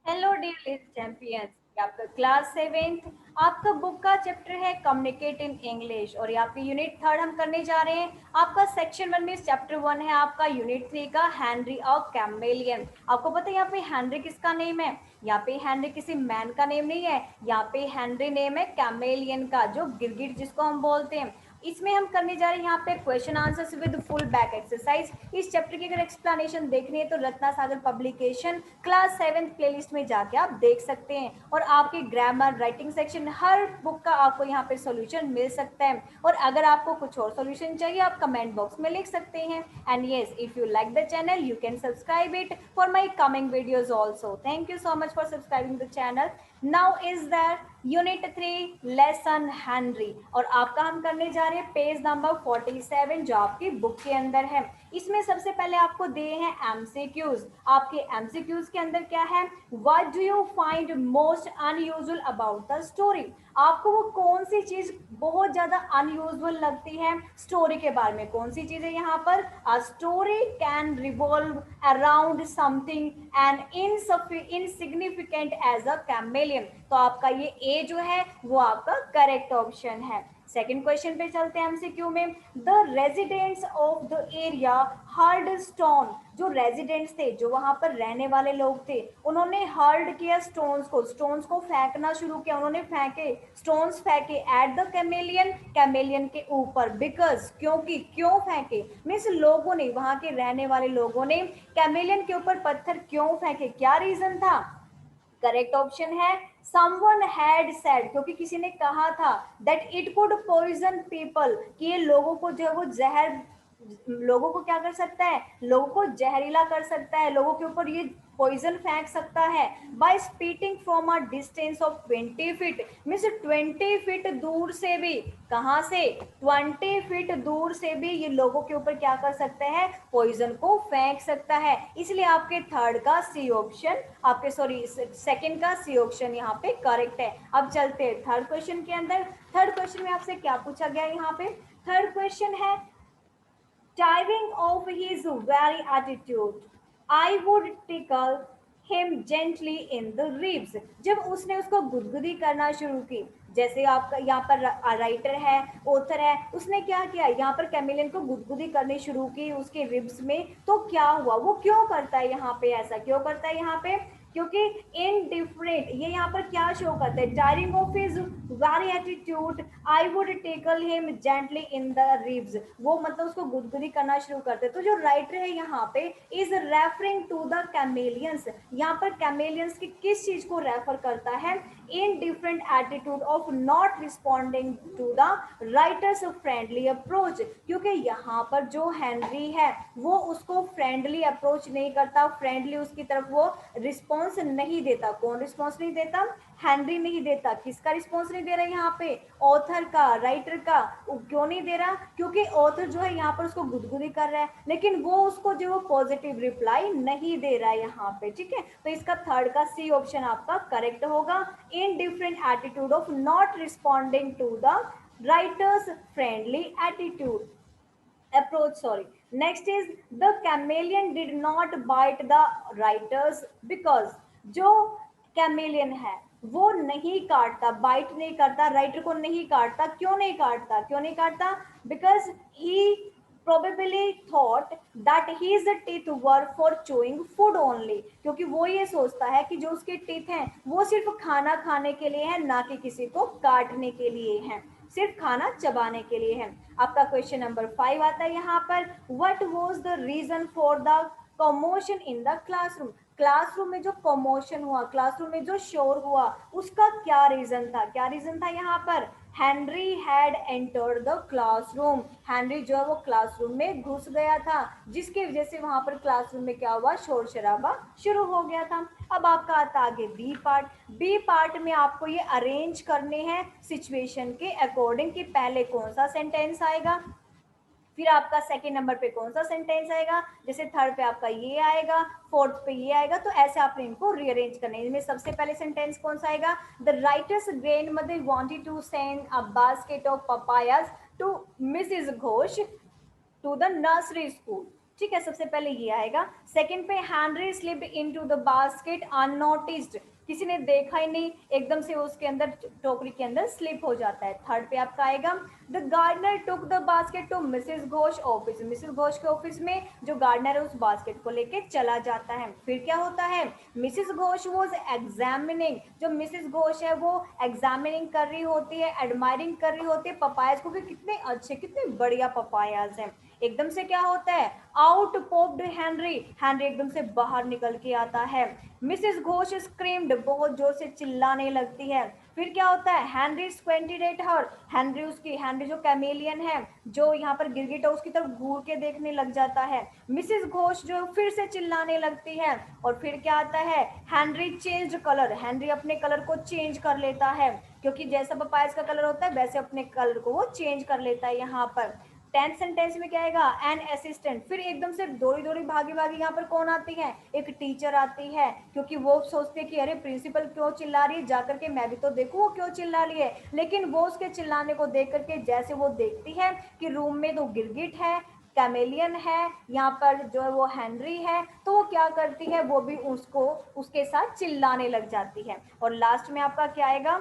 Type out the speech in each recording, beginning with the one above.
Hello dear champions, आपका class seventh, आपका book का चैप्टर है कम्युनिकेट इन इंग्लिश और यहाँ पे यूनिट थर्ड हम करने जा रहे हैं। आपका सेक्शन वन में चैप्टर वन है आपका यूनिट थ्री का हेनरी और कैमेलियन। आपको पता है यहाँ पे हेनरी किसका नेम है? यहाँ पे हेनरी किसी मैन का नेम नहीं है, यहाँ पे हेनरी नेम है कैमेलियन का, जो गिरगिट जिसको हम बोलते हैं। इसमें हम करने जा रहे हैं यहाँ पे question answers with full back exercise. इस चैप्टर की अगर एक्सप्लेनेशन देखनी है तो रत्ना सागर पब्लिकेशन क्लास सेवेंथ प्लेलिस्ट में जाके आप देख सकते हैं, और आपके ग्रामर राइटिंग सेक्शन हर बुक का आपको यहाँ पे सॉल्यूशन मिल सकता है। और अगर आपको कुछ और सॉल्यूशन चाहिए आप कमेंट बॉक्स में लिख सकते हैं। And yes, if you like the channel you can subscribe it for my coming videos also. Thank you so much for subscribing the channel. Now is that unit three lesson Henry, और आपका हम करने जा रहे हैं page number 47 जो आपकी book के अंदर है। इसमें सबसे पहले आपको दिए हैं एमसीक्यूज। आपके एमसीक्यूज के अंदर क्या है? What do you find most unusual about the story? आपको वो कौन सी चीज बहुत ज्यादा अनयूजुअल लगती है स्टोरी के बारे में? कौन सी चीज है यहाँ पर? A story can revolve around something and insignificant as a chameleon. तो आपका ये ए जो है वो आपका करेक्ट ऑप्शन है। सेकेंड क्वेश्चन पे चलते हैं एमसीक्यू में। The residents of the area heard stone. जो रेजिडेंट्स थे, जो वहां पर रहने वाले लोग थे, उन्होंने हर्ड किया स्टोन्स को फेंकना शुरू किया। उन्होंने फेंके स्टोन्स, फेंके एट द कैमेलियन, कैमेलियन के ऊपर। बिकॉज, क्योंकि, क्यों फेंके मीन्स लोगों ने, वहां के रहने वाले लोगों ने कैमेलियन के ऊपर पत्थर क्यों फेंके? क्या रीजन था? करेक्ट ऑप्शन है someone had said, क्योंकि किसी ने कहा था that it could poison people, कि ये लोगों को जो है वो जहर, लोगों को क्या कर सकता है? लोगों को जहरीला कर सकता है, लोगों के ऊपर ये पॉइजन फेंक सकता है। By spitting from a distance of 20 feet, means 20 feet दूर से भी। कहाँ से? 20 फीट दूर से भी ये लोगों के ऊपर क्या कर सकता है? पॉइजन को फेंक सकता है। इसलिए आपके थर्ड का सी ऑप्शन, आपके सॉरी सेकंड का सी ऑप्शन यहाँ पे करेक्ट है। अब चलते हैं थर्ड क्वेश्चन के अंदर। थर्ड क्वेश्चन में आपसे क्या पूछा गया यहाँ पे? थर्ड क्वेश्चन है tiring of his very attitude, I would tickle him gently in the ribs। जब उसने उसको गुदगुदी करना शुरू की, जैसे आपका यहाँ पर राइटर है, ऑथर है, उसने क्या किया? यहाँ पर कैमिलियन को गुदगुदी करनी शुरू की उसके रिब्स में। तो क्या हुआ? वो क्यों करता है यहाँ पे? ऐसा क्यों करता है यहाँ पे? क्योंकि इनडिफरेंट, ये यहाँ पर क्या शो करता है? Tiring of his very attitude, I would tackle him gently in the ribs. वो मतलब उसको गुदगुदी करना शुरू करते हैं। तो जो राइटर है यहाँ पे इज रेफरिंग टू द कैमेलियंस। यहाँ पर कैमेलियंस की किस चीज को रेफर करता है? In different attitude of not responding to the writer's friendly approach. क्योंकि यहाँ पर जो हेनरी है वो उसको फ्रेंडली अप्रोच नहीं करता, फ्रेंडली उसकी तरफ वो रिस्पॉन्स नहीं देता। कौन रिस्पॉन्स नहीं देता? हेनरी नहीं देता। किसका रिस्पॉन्स नहीं दे रहा है यहाँ पे? ऑथर का, राइटर का। क्यों नहीं दे रहा? क्योंकि ऑथर जो है यहाँ पर उसको गुदगुदी कर रहा है, लेकिन वो उसको जो वो पॉजिटिव रिप्लाई नहीं दे रहा है यहाँ पे। ठीक है, तो इसका थर्ड का सी ऑप्शन आपका करेक्ट होगा। In different attitude of not responding to the writer's friendly attitude approach, sorry. Next is the chameleon did not bite the writers because, जो कैमेलियन है वो नहीं काटता, बाइट नहीं करता, राइटर को नहीं काटता। क्यों नहीं काटता? क्यों नहीं काटता? Because he probably thought that his teeth were for chewing food only, क्योंकि वो ये सोचता है कि जो उसके टीथ हैं वो सिर्फ खाना खाने के लिए है, ना कि किसी को काटने के लिए है, सिर्फ खाना चबाने के लिए है। आपका क्वेश्चन नंबर 5 आता है यहाँ पर, what was the reason for the commotion in the classroom? Classroom में जो कमोशन हुआ, क्लासरूम में जो शोर हुआ, उसका क्या रीजन था? क्या रीजन था यहाँ पर? Henry had entered the classroom. Henry जो है वो क्लासरूम में घुस गया था, जिसकी वजह से वहां पर क्लासरूम में क्या हुआ? शोर शराबा शुरू हो गया था। अब आपका आता आगे बी पार्ट। बी पार्ट में आपको ये अरेंज करने हैं सिचुएशन के अकॉर्डिंग कि पहले कौन सा सेंटेंस आएगा, फिर आपका सेकेंड नंबर पे कौन सा सेंटेंस आएगा, जैसे थर्ड पे आपका ये आएगा, फोर्थ पे ये आएगा। तो ऐसे आपने इनको रीअरेंज करना है। इनमें सबसे पहले सेंटेंस कौन सा आएगा? The writer's grandmother wanted to send a basket of papayas to Mrs Ghosh to the nursery school. ठीक है, सबसे पहले ये आएगा। सेकंड पे Henry slipped into the basket unnoticed, किसी ने देखा ही नहीं, एकदम से उसके अंदर टोकरी के अंदर स्लिप हो जाता है। थर्ड पे आपका आएगा the gardener took the basket to Mrs Ghosh office, Mrs Ghosh के ऑफिस में जो गार्डनर है उस बास्केट को लेके चला जाता है। फिर क्या होता है, मिसेस घोष वॉज एग्जामिनिंग, जो मिसेस घोष है वो एग्जामिनिंग कर रही होती है, एडमायरिंग कर रही होती है पपायाज को कि कितने अच्छे कितने बढ़िया पपायाज हैं। एकदम से क्या होता है, आउट पोप्ड हेनरी, हेनरी एकदम से बाहर निकल के आता है। मिसेस घोष स्क्रीम्ड, बहुत जोर से चिल्लाने लगती है। फिर क्या होता है, हेनरी स्क्वेंटेड एट हर, हेनरी उसकी, हेनरी जो कैमेलियन है जो यहाँ पर गिरगिट है उसकी तरफ घूर के देखने लग जाता है। मिसेस घोष जो फिर से चिल्लाने लगती है। और फिर क्या आता है, हेनरी चेंज कलर, हेनरी अपने कलर को चेंज कर लेता है, क्योंकि जैसा पपायस का कलर होता है वैसे अपने कलर को वो चेंज कर लेता है। यहाँ पर 10th सेंटेंस में क्या आएगा, एन असिस्टेंट, फिर एकदम से दौड़ी दौड़ी भागी भागी यहाँ पर कौन आती है, एक टीचर आती है, क्योंकि वो सोचते हैं कि अरे प्रिंसिपल क्यों चिल्ला रही है, जाकर के मैं भी तो देखूं वो क्यों चिल्ला रही है। लेकिन वो उसके चिल्लाने को देख करके जैसे वो देखती है कि रूम में तो गिरगिट है, कैमेलियन है, यहाँ पर जो है वो हेनरी है, तो वो क्या करती है, वो भी उसको उसके साथ चिल्लाने लग जाती है। और लास्ट में आपका क्या आएगा,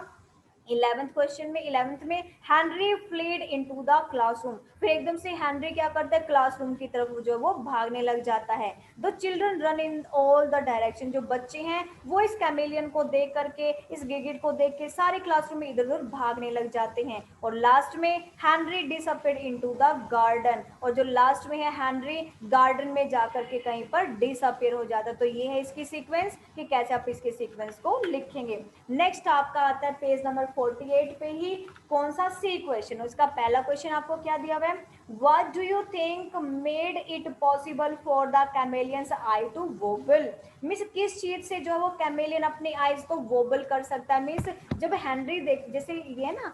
11th क्वेश्चन में, 11th में Henry fled into the classroom, फिर एकदम से हेनरी क्या करता है, क्लासरूम की तरफ जो वो भागने लग जाता है। The children run in all the direction, जो बच्चे हैं वो इस कैमेलियन को देख करके, इस गिरगिट को देख के सारे क्लासरूम में इधर उधर भागने लग जाते हैं। और लास्ट में Henry disappeared into the garden, और जो लास्ट में है हेनरी गार्डन में जाकर के कहीं पर डिसअपियर हो जाता है। तो ये है इसकी सीक्वेंस कि कैसे आप इसके सीक्वेंस को लिखेंगे। नेक्स्ट आपका आता है पेज नंबर 48 पे ही कौन सा सी क्वेश्चन, उसका पहला क्वेश्चन आपको क्या दिया हुआ है, what do you think made it possible for the chameleon's eye to wobble, means किस चीज से जो है वो कैमेलियन अपने आईज को वोबल कर सकता है। मीन्स जब हेनरी देख, जैसे ये ना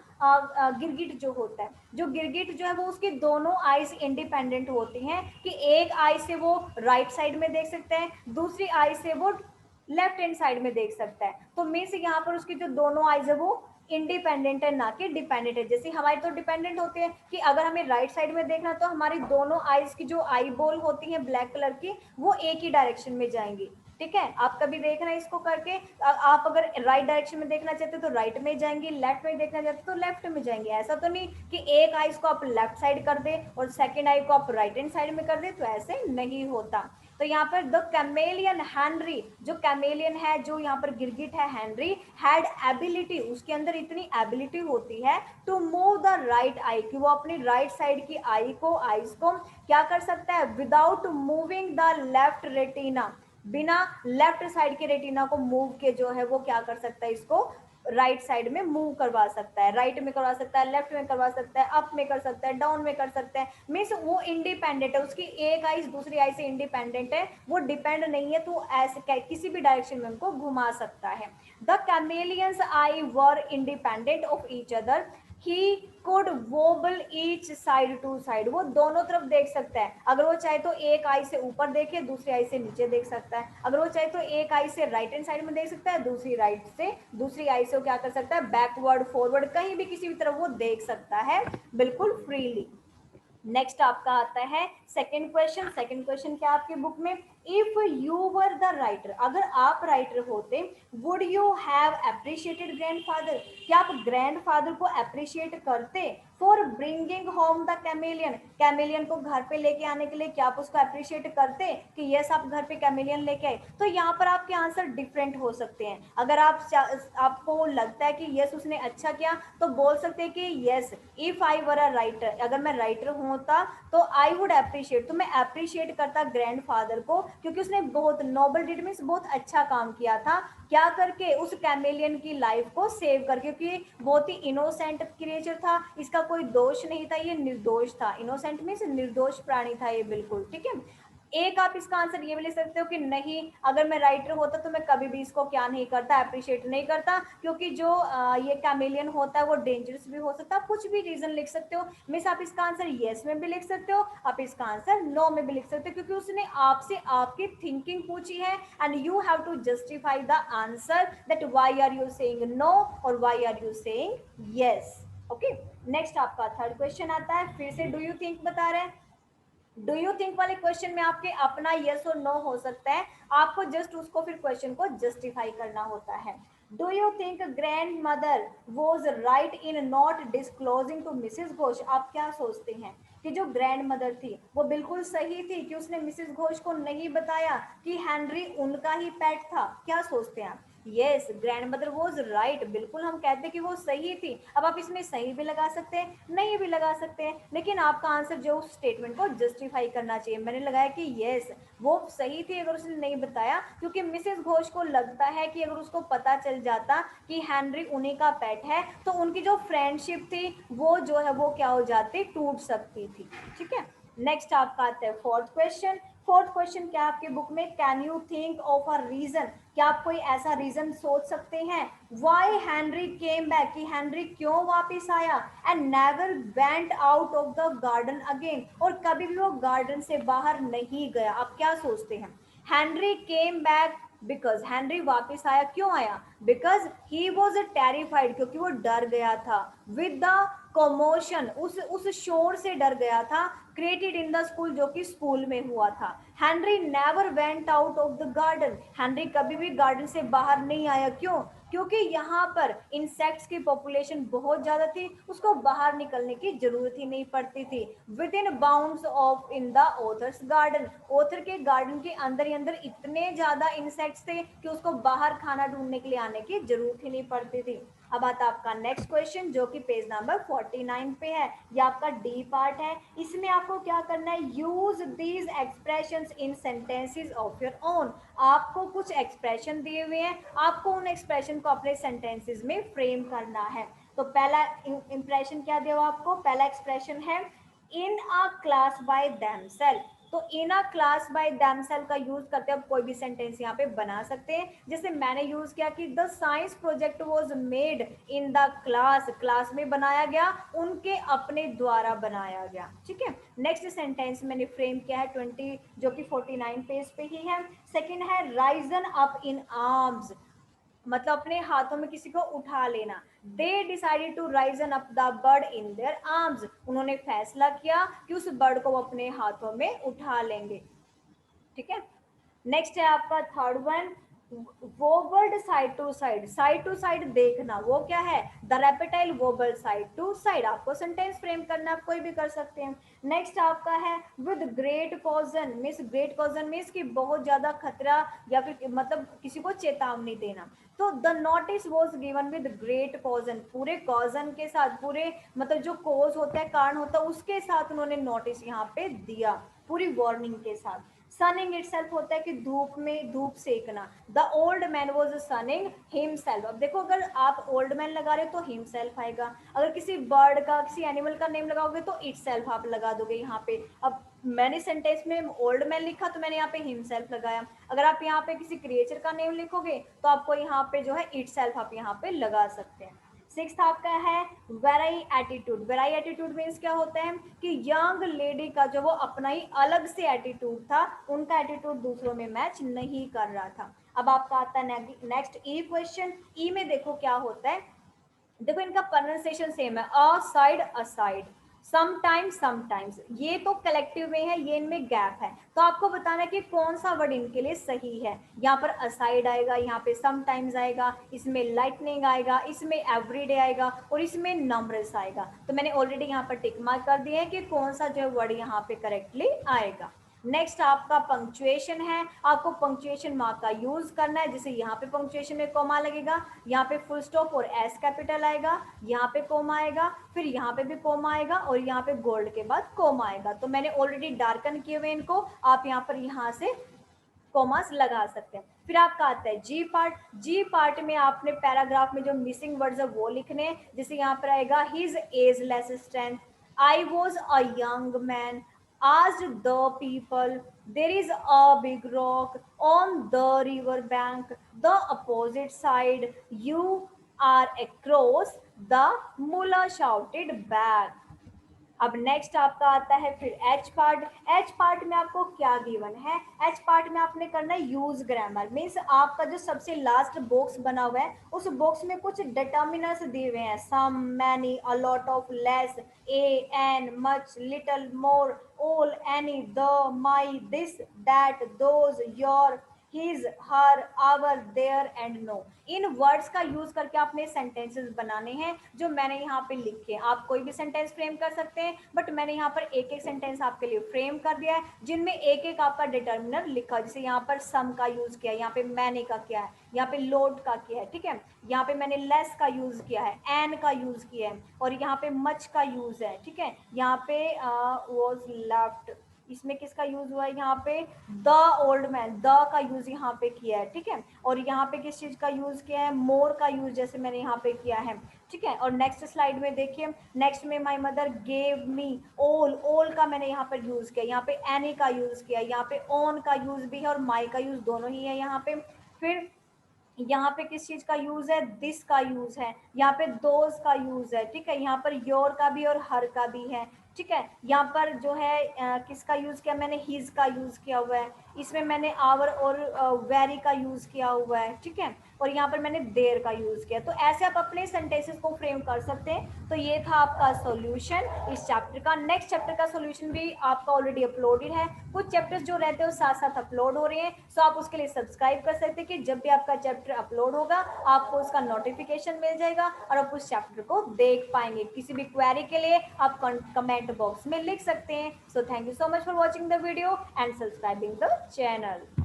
गिरगिट जो होता है, जो गिरगिट जो है वो उसकी दोनों आईज इंडिपेंडेंट होती हैं, कि एक आई से वो राइट साइड में देख सकते हैं, दूसरी आई से वो लेफ्ट हैंड साइड में देख सकता है। तो मीन्स यहाँ पर उसकी जो दोनों आईज है वो इंडिपेंडेंट है, ना कि डिपेंडेंट है। जैसे हमारी तो डिपेंडेंट होती है कि अगर हमें राइट साइड में देखना तो हमारी दोनों आईज की जो आई बॉल होती है ब्लैक कलर की वो एक ही डायरेक्शन में जाएंगी। ठीक है, आप कभी देखना इसको करके, आप अगर राइट डायरेक्शन में देखना चाहते हो तो राइट में जाएंगे, लेफ्ट में देखना चाहते हो तो लेफ्ट में जाएंगे। ऐसा तो नहीं कि एक आईज को आप लेफ्ट साइड कर दे और सेकेंड आई को आप राइट हैंड साइड में कर दे, तो ऐसे नहीं होता। तो यहाँ पर द कैमेलियन हेनरी, जो कैमेलियन है, जो यहाँ पर गिरगिट है हेनरी, हैड एबिलिटी, उसके अंदर इतनी एबिलिटी होती है to move the right eye, कि वो अपनी राइट साइड की आईज को क्या कर सकता है, without moving the left retina, बिना लेफ्ट साइड के रेटिना को मूव के जो है वो क्या कर सकता है, इसको राइट साइड में मूव करवा सकता है, राइट में करवा सकता है, लेफ्ट में करवा सकता है, अप में कर सकता है, डाउन में कर सकता है। मीन्स वो इंडिपेंडेंट है, उसकी एक आई दूसरी आई से इंडिपेंडेंट है, वो डिपेंड नहीं है, तो ऐसे किसी भी डायरेक्शन में उनको घुमा सकता है। The chameleon's eye were independent of each other, he could wobble each side to side, वो दोनों तरफ देख सकता है। अगर वो चाहे तो एक आई से ऊपर देखे, दूसरी आई से नीचे देख सकता है। अगर वो चाहे तो एक आई से राइट हैंड साइड में देख सकता है, दूसरी राइट से, दूसरी आई से वो क्या कर सकता है, बैकवर्ड फॉरवर्ड कहीं भी किसी भी तरफ वो देख सकता है बिल्कुल फ्रीली। नेक्स्ट आपका आता है सेकंड क्वेश्चन। सेकंड क्वेश्चन क्या आपकी बुक में, if you were the writer, अगर आप राइटर होते, would you have appreciated grandfather, क्या आप ग्रैंडफादर को अप्रिशिएट करते for bringing home the chameleon, chameleon को घर पे लेके आने के लिए क्या आप उसको अप्रिशिएट करते कि यस आप घर पे कैमेलियन लेके आए। तो यहाँ पर आपके आंसर डिफरेंट हो सकते हैं। अगर आपको लगता है कि यस उसने अच्छा किया तो बोल सकते हैं कि yes if I were a writer, अगर मैं राइटर होता तो आई वुड अप्रिशिएट, तो मैं अप्रिशिएट करता ग्रैंडफादर को, क्योंकि उसने बहुत नोबल डिड, मीन्स बहुत अच्छा काम किया था, क्या करके, उस कैमेलियन की लाइफ को सेव करके, क्योंकि बहुत ही इनोसेंट क्रिएचर था, इसका कोई दोष नहीं था, ये निर्दोष था। इनोसेंट मीन्स निर्दोष प्राणी था ये बिल्कुल। ठीक है, एक आप इसका आंसर ये भी ले सकते हो कि नहीं, अगर मैं राइटर होता तो मैं कभी भी इसको क्या नहीं करता, अप्रिशिएट नहीं करता, क्योंकि जो ये कैमेलियन होता है वो डेंजरस भी हो सकता है। कुछ भी रीजन लिख सकते हो, मिस आप इसका आंसर येस में भी लिख सकते हो, आप इसका आंसर नो में भी लिख सकते हो, क्योंकि उसने आपसे आपकी थिंकिंग पूछी है and you have to justify the answer that why are you saying no और why are you saying yes. Okay, next आपका थर्ड क्वेश्चन आता है, फिर से डू यू थिंक बता रहे हैं। डू यू थिंक वाले क्वेश्चन में आपके अपना यस और नो हो सकता है, आपको जस्ट उसको फिर क्वेश्चन को जस्टिफाई करना होता है। Do you think grandmother was right in not disclosing to Mrs Ghosh? आप क्या सोचते हैं कि जो ग्रैंड मदर थी वो बिल्कुल सही थी कि उसने मिसिज घोष को नहीं बताया कि हेनरी उनका ही पेट था? क्या सोचते हैं आप? Yes, grand mother was right, बिल्कुल हम कहते हैं कि वो सही थी। अब आप इसमें सही भी लगा सकते हैं, नहीं भी लगा सकते हैं, लेकिन आपका आंसर जो उस स्टेटमेंट को जस्टिफाई करना चाहिए। मैंने लगाया कि यस वो सही थी अगर उसने नहीं बताया, क्योंकि मिसेस घोष को लगता है कि अगर उसको पता चल जाता कि हेनरी उन्हीं का पेट है तो उनकी जो फ्रेंडशिप थी वो जो है वो क्या हो जाती, टूट सकती थी। ठीक है, नेक्स्ट आपका आता है फोर्थ क्वेश्चन। फोर्थ क्वेश्चन क्या आपके बुक में, can you think of a reason? क्या आप कोई ऐसा रीजन सोच सकते हैं वाई हेनरी केम बैक, कि हेनरी क्यों वापस आया, and never went out of the garden again, और कभी भी वो गार्डन से बाहर नहीं गया? आप क्या सोचते हैं? Henry came back because, Henry वापस आया क्यों आया? बिकॉज ही वॉज टेरिफाइड, क्योंकि वो डर गया था, विद द कॉमोशन, उस शोर से डर गया था, क्रिएटेड इन द स्कूल, जो कि स्कूल में हुआ था। Henry never went out of the garden, Henry कभी भी गार्डन से बाहर नहीं आया, क्यों? क्योंकि यहाँ पर इंसेक्ट्स की पॉपुलेशन बहुत ज्यादा थी, उसको बाहर निकलने की जरूरत ही नहीं पड़ती थी। With in bounds of in the author's garden, author के गार्डन के अंदर ही अंदर इतने ज्यादा इंसेक्ट्स थे कि उसको बाहर खाना ढूंढने के लिए आने की जरूरत ही नहीं पड़ती थी। अब आता आपका नेक्स्ट क्वेश्चन जो कि पेज नंबर 49 पे है, ये आपका डी पार्ट है। इसमें आपको क्या करना है, use these expressions in sentences of your own. आपको कुछ एक्सप्रेशन दिए हुए हैं, आपको उन एक्सप्रेशन को अपने सेंटेंसेस में फ्रेम करना है। तो पहला इंप्रेशन क्या दिया हुआ आपको, पहला एक्सप्रेशन है इन अ क्लास बाय देमसेल्फ। तो इन अ क्लास बाय देमसेल्फ का यूज करते हैं, कोई भी सेंटेंस यहाँ पे बना सकते हैं। जैसे मैंने यूज किया कि the science project was made in the class, class में बनाया गया, उनके अपने द्वारा बनाया गया। ठीक है, नेक्स्ट सेंटेंस मैंने फ्रेम किया है 20 जो कि 49 पेज पे ही है। सेकंड है राइजन अप इन आर्म्स, मतलब अपने हाथों में किसी को उठा लेना। They decided to raise up the bird in their arms, उन्होंने फैसला किया कि उस बर्ड को अपने हाथों में उठा लेंगे। ठीक है, नेक्स्ट है आपका third one, wobbled side to side देखना, वो क्या है, the reptile wobble side to side. आपको सेंटेंस फ्रेम करना, आप कोई भी कर सकते हैं। नेक्स्ट आपका है with great caution, miss great caution means कि बहुत ज्यादा खतरा या फिर मतलब किसी को चेतावनी देना। तो the notice was given with great caution, पूरे कॉजन के साथ, पूरे मतलब जो कोज होता है, कारण होता है, उसके साथ उन्होंने नोटिस यहाँ पे दिया, पूरी वार्निंग के साथ। सनिंग इटसेल्फ होता है कि धूप में धूप सेकना। The old man was sunning himself. अब देखो अगर आप ओल्ड मैन लगा रहे हो तो हिमसेल्फ आएगा, अगर किसी बर्ड का किसी एनिमल का नेम लगाओगे तो इटसेल्फ आप लगा दोगे यहाँ पे। अब मैंने सेंटेंस में ओल्ड मैन लिखा तो मैंने यहाँ पे हिमसेल्फ लगाया, अगर आप यहाँ पे किसी क्रिएचर का नेम लिखोगे तो आपको यहाँ पे जो है इटसेल्फ आप यहाँ पे लगा सकते हैं। सिक्स्थ आपका है वेराई एटीट्यूड। वेराई एटीट्यूड मीन्स क्या होता है कि यंग लेडी का जो वो अपना ही अलग से एटीट्यूड था, उनका एटीट्यूड दूसरों में मैच नहीं कर रहा था। अब आपका आता है नेक्स्ट ई क्वेश्चन। ई में देखो क्या होता है, देखो इनका प्रोनाउंसिएशन सेम है, अ साइड असाइड, समटाइम्स समटाइम्स, ये तो कलेक्टिव में है, ये इनमें गैप है। तो आपको बताना है कि कौन सा वर्ड इनके लिए सही है। यहाँ पर असाइड आएगा, यहाँ पे समटाइम्स आएगा, इसमें लाइटनिंग आएगा, इसमें एवरीडे आएगा, और इसमें नंबर्स आएगा। तो मैंने ऑलरेडी यहाँ पर टिक मार्क कर दिया है कि कौन सा जो वर्ड यहाँ पे करेक्टली आएगा। नेक्स्ट आपका पंक्चुएशन है, आपको पंक्चुएशन मार्क का यूज करना है। जैसे यहाँ पे पंक्चुएशन में कोमा लगेगा, यहाँ पे फुल स्टॉप और एस कैपिटल आएगा, यहाँ पे कोमा आएगा, फिर यहाँ पे भी कोमा आएगा, और यहाँ पे गोल्ड के बाद कोमा आएगा। तो मैंने ऑलरेडी डार्कन किए हुए इनको, आप यहाँ पर यहाँ से कॉमास लगा सकते हैं। फिर आपका आता है जी पार्ट। जी पार्ट में आपने पैराग्राफ में जो मिसिंग वर्ड्स है वो लिखने हैं। जैसे यहाँ पर आएगा his ageless strength, I was a young man, asked the people, there is a big rock on the river bank, the opposite side, you are across, the mullah shouted back. अब next आपका आता है फिर H part. H part में आपको क्या given है? H part में आपने करना है यूज ग्रामर, मीन्स आपका जो सबसे लास्ट बॉक्स बना हुआ है उस बॉक्स में कुछ डिटर्मिनर्स दिए हुए हैं, some, many, a lot of, less, a, an, much, little, more, all, any, the, my, this, that, those, your, his, her, our, their and no. इन वर्ड्स का यूज करके आपने सेंटेंसेस बनाने हैं जो मैंने यहाँ पे लिखे। आप कोई भी सेंटेंस फ्रेम कर सकते हैं, बट मैंने यहाँ पर एक एक सेंटेंस आपके लिए फ्रेम कर दिया है जिनमें एक एक आपका डिटर्मिनर लिखा है। जैसे यहाँ पर सम का यूज किया है, यहाँ पे मैंने का किया है, यहाँ पे लोड का किया है, ठीक है, यहाँ पे मैंने लेस का यूज किया है, एन का यूज किया है, और यहाँ पे मच का यूज है, ठीक है, यहाँ पे वॉज लेफ्ट, इसमें किसका यूज हुआ है, यहाँ पे द ओल्ड मैन, द का यूज यहाँ पे किया है, ठीक है, और यहाँ पे किस चीज का यूज किया है, मोर का यूज जैसे मैंने यहाँ पे किया है, ठीक है। और नेक्स्ट स्लाइड में देखिए, नेक्स्ट में my mother gave me all, all का मैंने यहाँ पर यूज किया, यहाँ पे एनी का यूज किया, यहाँ पे ओन का यूज भी है और माई का यूज दोनों ही है यहाँ पे। फिर यहाँ पे किस चीज का यूज है, दिस का यूज है, यहाँ पे दोज का यूज है, ठीक है, यहाँ पर योर का भी और हर का भी है, ठीक है। यहाँ पर जो है किसका यूज किया मैंने, हिज का यूज किया हुआ है, इसमें मैंने आवर और वेरी का यूज किया हुआ है, ठीक है, और यहाँ पर मैंने देर का यूज किया। तो ऐसे आप अपने सेंटेंसेस को फ्रेम कर सकते हैं। तो ये था आपका सॉल्यूशन इस चैप्टर का। नेक्स्ट चैप्टर का सॉल्यूशन भी आपका ऑलरेडी अपलोडेड है, कुछ चैप्टर्स जो रहते हैं वो साथ साथ अपलोड हो रहे हैं, सो आप उसके लिए सब्सक्राइब कर सकते हैं कि जब भी आपका चैप्टर अपलोड होगा आपको उसका नोटिफिकेशन मिल जाएगा और आप उस चैप्टर को देख पाएंगे। किसी भी क्वेरी के लिए आप कमेंट बॉक्स में लिख सकते हैं। So thank you so much for watching the video and subscribing the channel.